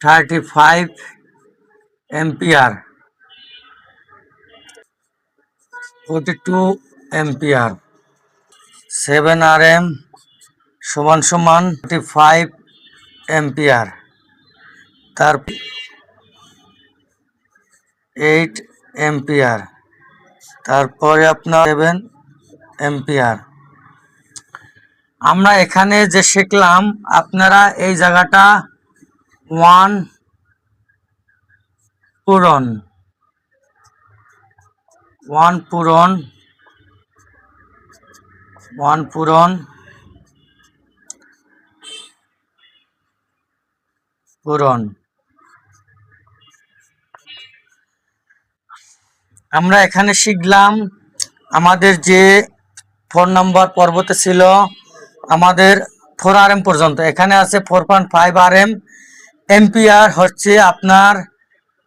35 ampere 42 ampere 7 RM समान समान 35 ampere तार 8 एम्पियर তারপরে আপনার 7 एम्पियर আমরা এখানে যে শিখলাম আপনারা এই জায়গাটা 1 পূরণ 1 পূরণ 1 পূরণ পূরণ আমরা এখানে শিখলাম আমাদের যে 4 নম্বর পর্বতে ছিল আমাদের 4 RM পর্যন্ত এখানে আছে 4.5 RM एम्पियर হচ্ছে আপনার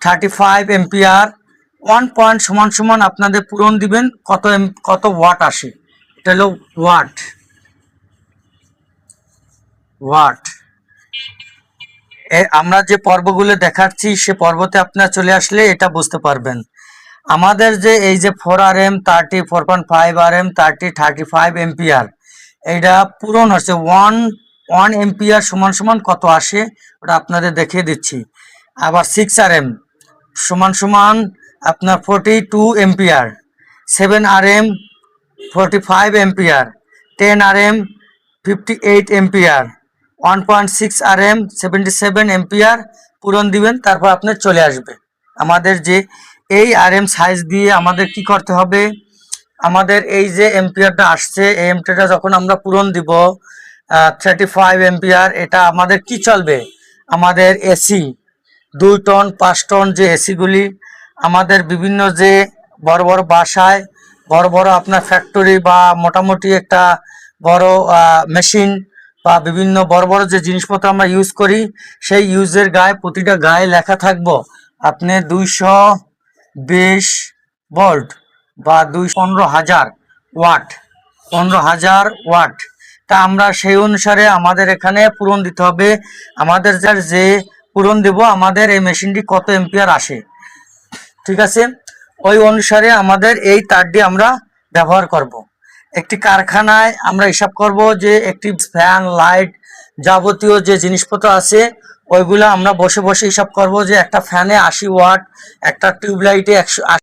35 एम्पियर 1 পয়েন্ট সমান সমান আপনাদের পূরণ দিবেন কত ওয়াট আসে এটা হলো ওয়াট আমরা যে পর্বগুলো দেখাচ্ছি সে পর্বতে আপনারা চলে আসলে এটা বুঝতে পারবেন আমাদের যে এই যে 4 RM 30 4.5 RM 30 35 एम्पियर এটা পূরণ হচ্ছে 1 एम्पियर সমান সমান কত আসে ওটা আপনাদের দেখিয়ে দিচ্ছি আবার 6 RM সমান সমান আপনার 42 ampere 7 RM 45 ampere 10 RM 58 ampere 1.6 RM 77 ampere পূরণ দিবেন তারপর আপনি চলে আসবে আমাদের যে এই RM সাইজ দিয়ে আমাদের কি করতে হবে আমাদের এই যে एम्पियरটা আসছে এই एम्पियरটা যখন আমরা পূরণ দিব 35 एम्पियर এটা আমাদের কি চলবে আমাদের এসি 2 টন 5 টন যে এসি গুলি আমাদের বিভিন্ন যে বড় বড় বাসায় বড় বড় আপনার ফ্যাক্টরি বা মোটামুটি একটা বড় মেশিন বা বিভিন্ন বড় বড় যে জিনিসপত্র আমরা ইউজ করি সেই ইউজের গায়ে প্রতিটা গায়ে লেখা থাকবো আপনি 220 ভোল্ট বা 15,000 ওয়াট 15,000 ওয়াট তা আমরা সেই অনুসারে আমাদের এখানে পূরণ দিতে হবে আমাদের যে পূরণ দেব আমাদের এই মেশিনটি কত एम्पियर আসে ঠিক আছে ওই অনুসারে আমাদের এই তারটি আমরা ব্যবহার করব একটি কারখানায় আমরা হিসাব করব যে একটি ফ্যান লাইট যাবতীয় যে জিনিসপত্র আছে ওইগুলো আমরা বসে বসে হিসাব করব যে একটা ফ্যানে 80 ওয়াট একটা টিউবলাইটে 100